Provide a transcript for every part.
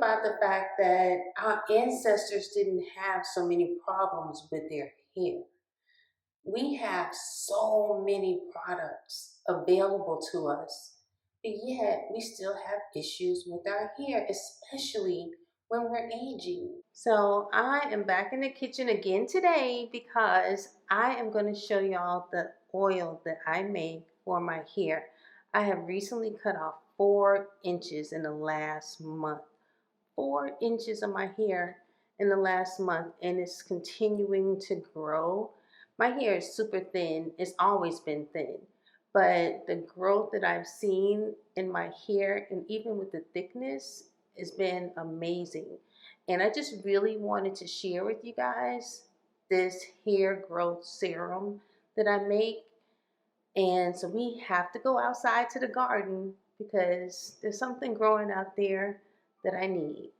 about the fact that our ancestors didn't have so many problems with their hair. We have so many products available to us, but yet we still have issues with our hair, especially when we're aging. So I am back in the kitchen again today because I am going to show y'all the oil that I make for my hair. I have recently cut off 4 inches in the last month. 4 inches of my hair in the last month, and it's continuing to grow. My hair is super thin. It's always been thin. But the growth that I've seen in my hair and even with the thickness has been amazing. And I just really wanted to share with you guys this hair growth serum that I make. And so we have to go outside to the garden because there's something growing out there that I need.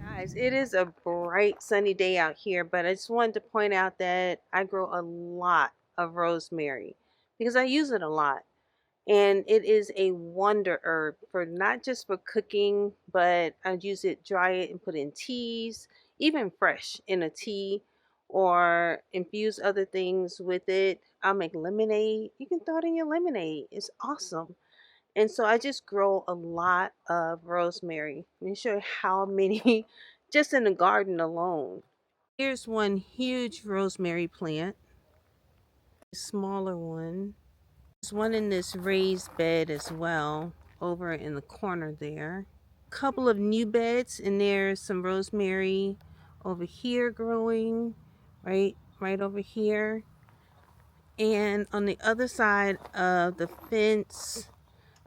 Guys, it is a bright sunny day out here, but I just wanted to point out that I grow a lot of rosemary because I use it a lot. And it is a wonder herb for not just for cooking, but I use it, dry it, and put in teas, even fresh in a tea, or infuse other things with it. I'll make lemonade. You can throw it in your lemonade. It's awesome. And so I just grow a lot of rosemary. Let me show you how many just in the garden alone. Here's one huge rosemary plant, a smaller one. There's one in this raised bed as well, over in the corner there. Couple of new beds, and there's some rosemary over here growing, right over here. And on the other side of the fence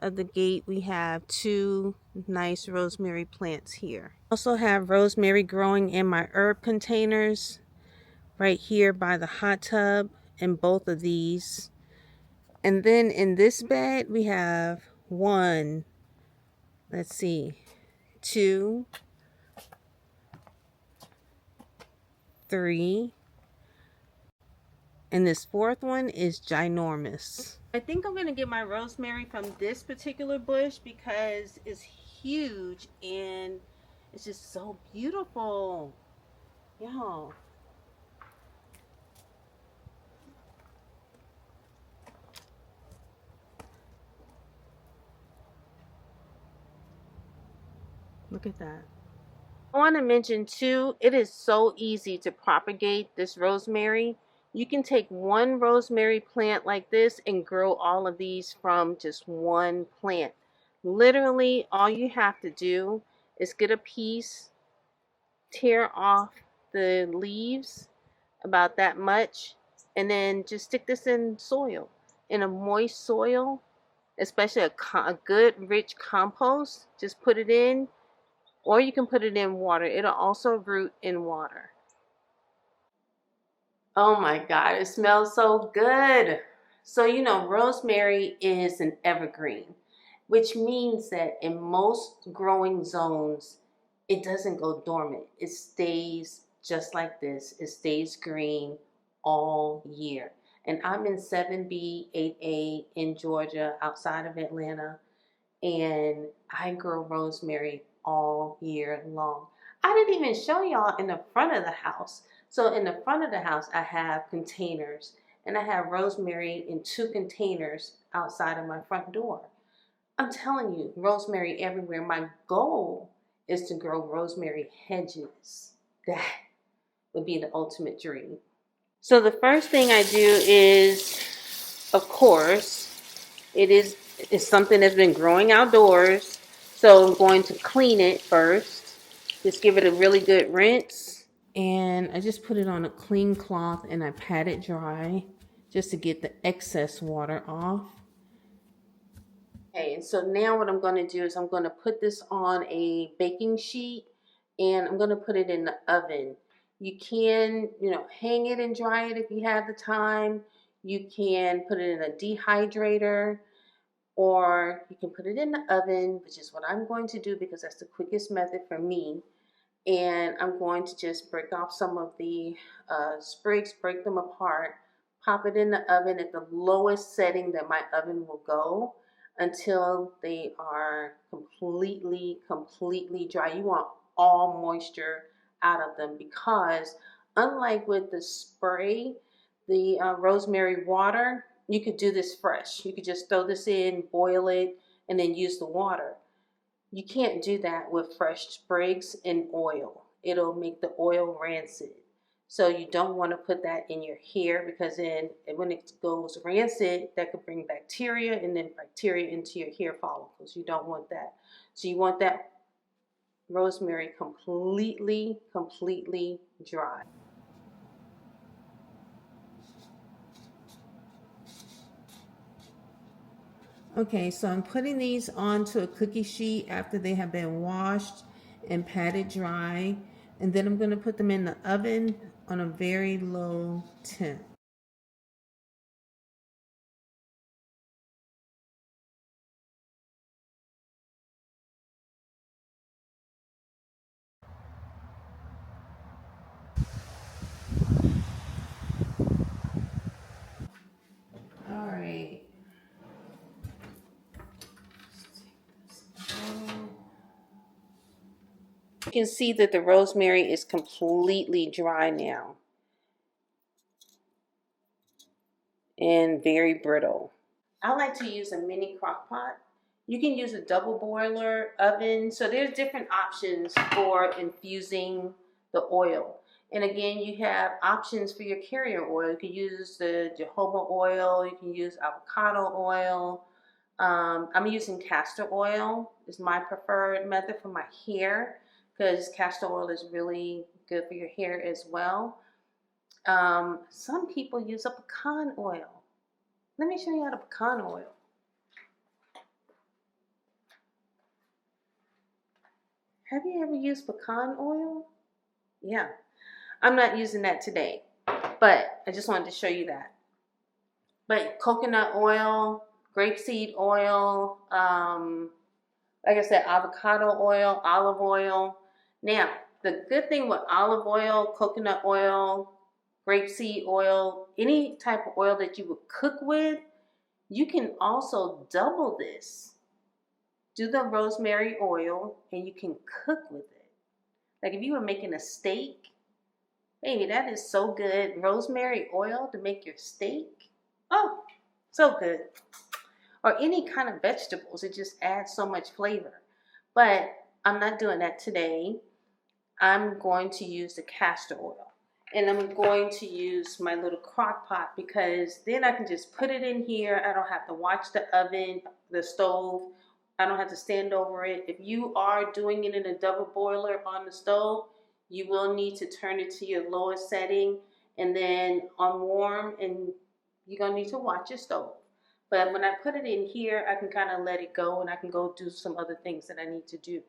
of the gate, we have 2 nice rosemary plants here. Also have rosemary growing in my herb containers right here by the hot tub in both of these. And then in this bed we have 1, let's see, 2, 3, and this 4th one is ginormous. I think I'm going to get my rosemary from this particular bush because it's huge and it's just so beautiful. Y'all. Look at that. I want to mention too, it is so easy to propagate this rosemary. You can take one rosemary plant like this and grow all of these from just one plant. Literally, all you have to do is get a piece, tear off the leaves about that much, and then just stick this in soil, in a moist soil, especially a good rich compost. Just put it in, or you can put it in water. It'll also root in water. Oh my God, it smells so good. So, rosemary is an evergreen, which means that in most growing zones, it doesn't go dormant. It stays just like this. It stays green all year. And I'm in 7B, 8A in Georgia, outside of Atlanta, and I grow rosemary all year long. I didn't even show y'all in the front of the house. So in the front of the house, I have containers, and I have rosemary in 2 containers outside of my front door. I'm telling you, rosemary everywhere. My goal is to grow rosemary hedges. That would be the ultimate dream. So the first thing I do is, of course, it's something that's been growing outdoors. So I'm going to clean it first. Just give it a really good rinse. And I just put it on a clean cloth and I pat it dry just to get the excess water off. Okay, and so now what I'm going to do is I'm going to put this on a baking sheet and I'm going to put it in the oven. You can, hang it and dry it if you have the time. You can put it in a dehydrator, or you can put it in the oven, which is what I'm going to do because that's the quickest method for me. And I'm going to just break off some of the sprigs, break them apart, pop it in the oven at the lowest setting that my oven will go until they are completely dry. You want all moisture out of them, because unlike with the spray, the rosemary water, you could do this fresh. You could just throw this in, boil it, and then use the water. You can't do that with fresh sprigs and oil. It'll make the oil rancid. So you don't want to put that in your hair, because then when it goes rancid, that could bring bacteria, and then bacteria into your hair follicles. You don't want that. So you want that rosemary completely dry. Okay, so I'm putting these onto a cookie sheet after they have been washed and patted dry. And then I'm going to put them in the oven on a very low temp. All right. You can see that the rosemary is completely dry now and very brittle. I like to use a mini crock pot. You can use a double boiler oven. So there's different options for infusing the oil. And again, you have options for your carrier oil. You can use the jojoba oil. You can use avocado oil. I'm using castor oil. Is my preferred method for my hair, because castor oil is really good for your hair as well. Some people use a pecan oil. Let me show you how to pecan oil. Have you ever used pecan oil? Yeah, I'm not using that today, but I just wanted to show you that. But coconut oil, grapeseed oil, like I said, avocado oil, olive oil. Now, the good thing with olive oil, coconut oil, grapeseed oil, any type of oil that you would cook with, you can also double this. Do the rosemary oil and you can cook with it. Like if you were making a steak, baby, that is so good. Rosemary oil to make your steak. Oh, so good. Or any kind of vegetables. It just adds so much flavor. But I'm not doing that today. I'm going to use the castor oil. And I'm going to use my little crock pot, because then I can just put it in here. I don't have to watch the oven, the stove. I don't have to stand over it. If you are doing it in a double boiler on the stove, you will need to turn it to your lowest setting and then on warm, and you're going to need to watch your stove. But when I put it in here, I can kind of let it go and I can go do some other things that I need to do.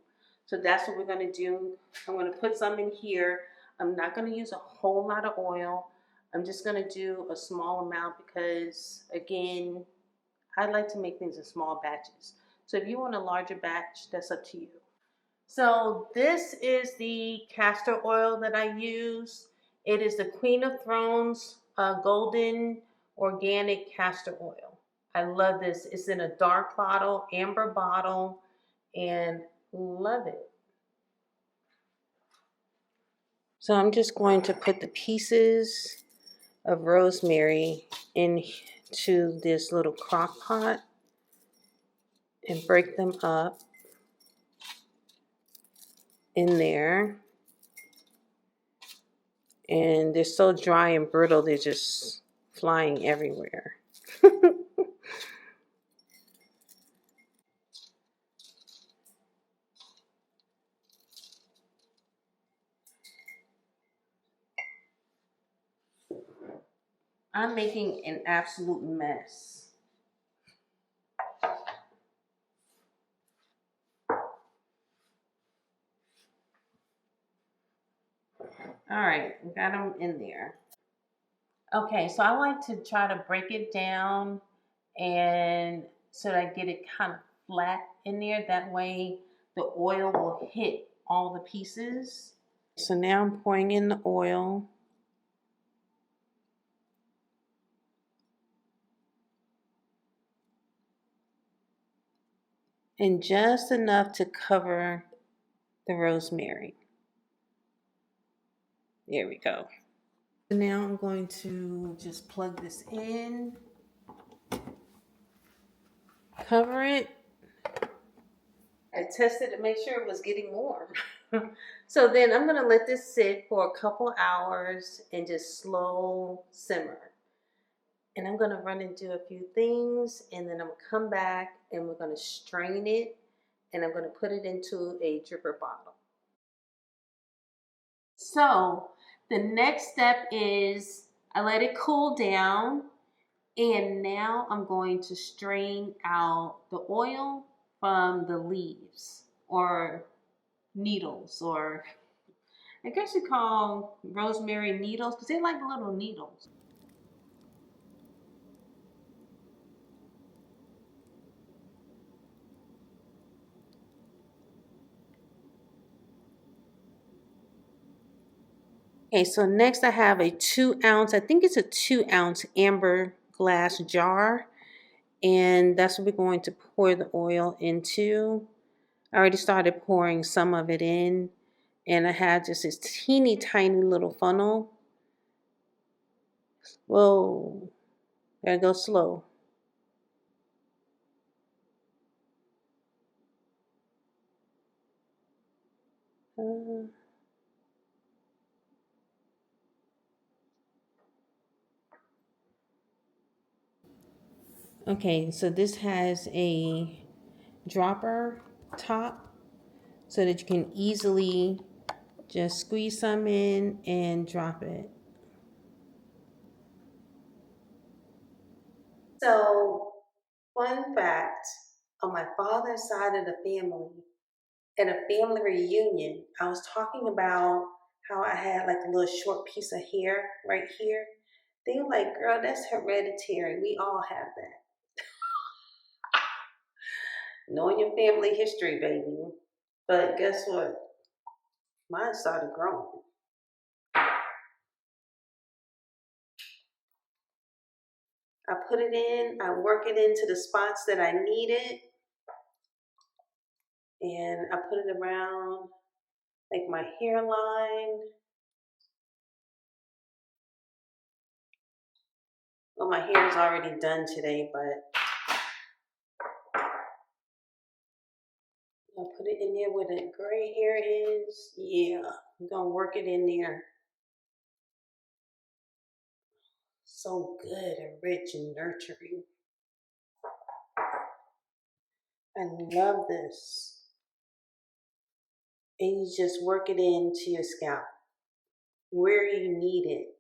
So that's what we're going to do. I'm going to put some in here. I'm not going to use a whole lot of oil. I'm just going to do a small amount because, again, I like to make things in small batches. So if you want a larger batch, that's up to you. So this is the castor oil that I use. It is the Queen of Thrones Golden Organic Castor Oil. I love this. It's in a dark bottle, amber bottle, and love it. So I'm just going to put the pieces of rosemary into this little crock pot and break them up in there. And they're so dry and brittle, they're just flying everywhere. I'm making an absolute mess. All right, we got them in there. Okay, so I like to try to break it down and so that I get it kind of flat in there. That way the oil will hit all the pieces So now I'm pouring in the oil. And just enough to cover the rosemary. There we go. So now I'm going to just plug this in, cover it. I tested to make sure it was getting warm. So then I'm going to let this sit for a couple hours and just slow simmer. And I'm going to run and do a few things, and then I'm going to come back and we're going to strain it, and I'm going to put it into a dripper bottle. So the next step is I let it cool down, and now I'm going to strain out the oil from the leaves or needles, or I guess you call rosemary needles because they're like little needles. Okay, so next I have a 2 ounce, I think it's a 2 ounce amber glass jar, and that's what we're going to pour the oil into. I already started pouring some of it in, and I had just this teeny tiny little funnel. Whoa, gotta go slow. Uh, okay, so this has a dropper top so that you can easily just squeeze some in and drop it. So, fun fact, on my father's side of the family, at a family reunion, I was talking about how I had like a little short piece of hair right here. They were like, girl, that's hereditary. We all have that. Knowing your family history, baby. But guess what? Mine started growing. I put it in, I work it into the spots that I need it, and I put it around like my hairline. Well, my hair is already done today, but I'll put it in there where the gray hair is. Yeah, I'm gonna work it in there. So good and rich and nurturing. I love this. And you just work it into your scalp where you need it.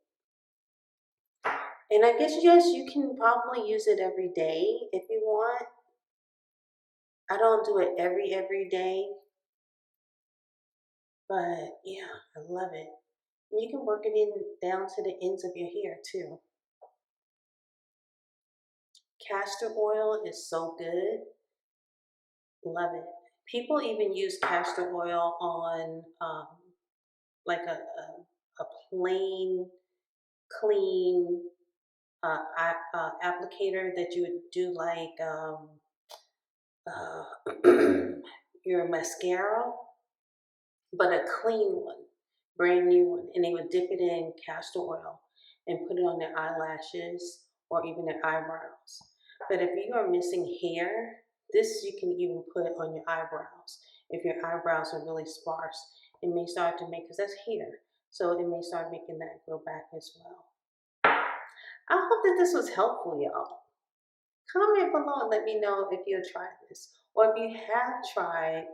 And I guess, yes, you can probably use it every day if you want. I don't do it every day, but yeah, I love it. And you can work it in down to the ends of your hair too. Castor oil is so good. Love it. People even use castor oil on like a plain, clean applicator that you would do like your mascara, but a clean one, brand new one. And they would dip it in castor oil and put it on their eyelashes or even their eyebrows. But if you are missing hair, this you can even put on your eyebrows. If your eyebrows are really sparse, it may start to make, because that's hair, so it may start making that grow back as well. I hope that this was helpful, y'all. Comment below and let me know if you've tried this, or if you have tried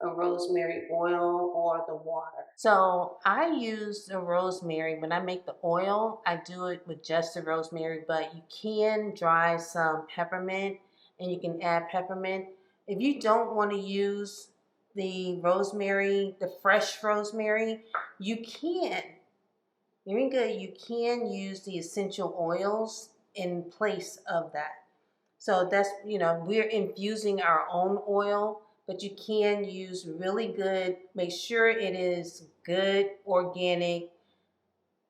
a rosemary oil or the water. So I use the rosemary. When I make the oil, I do it with just the rosemary, but you can dry some peppermint and you can add peppermint. If you don't want to use the rosemary, the fresh rosemary, you can. You're good. You can use the essential oils in place of that. So that's, we're infusing our own oil, but you can use really good, make sure it is good organic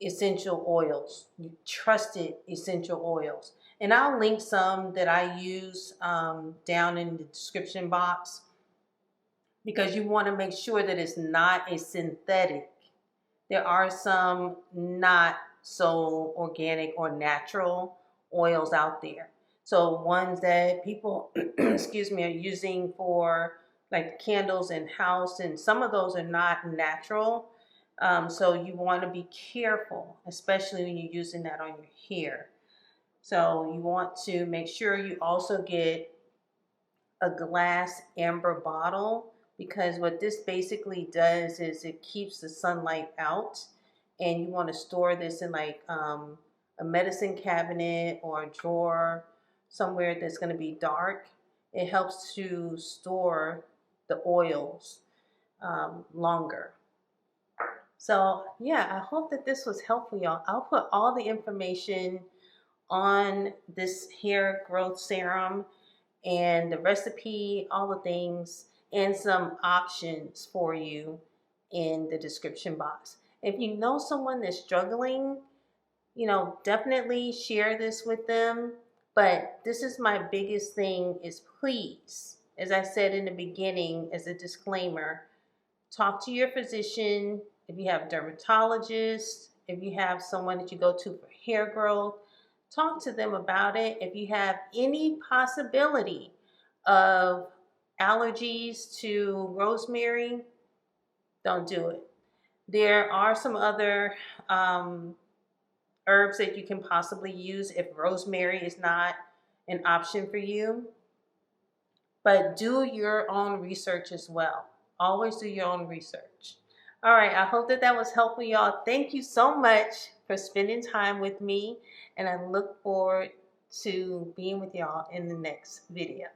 essential oils, trusted essential oils. And I'll link some that I use down in the description box, because you want to make sure that it's not a synthetic. There are some not so organic or natural oils out there. So ones that people, excuse me, are using for like candles in house, and some of those are not natural. So you want to be careful, especially when you're using that on your hair. So you want to make sure you also get a glass amber bottle, because what this basically does is it keeps the sunlight out, and you want to store this in like a medicine cabinet or a drawer somewhere that's going to be dark. It helps to store the oils longer. So yeah, I hope that this was helpful, y'all. I'll put all the information on this hair growth serum and the recipe, all the things, and some options for you in the description box. If you know someone that's struggling, definitely share this with them. But this is my biggest thing is, please, as I said in the beginning as a disclaimer, talk to your physician. If you have a dermatologist, if you have someone that you go to for hair growth, talk to them about it. If you have any possibility of allergies to rosemary, don't do it. There are some other herbs that you can possibly use if rosemary is not an option for you. But do your own research as well. Always do your own research. All right, I hope that was helpful, y'all. Thank you so much for spending time with me, and I look forward to being with y'all in the next video.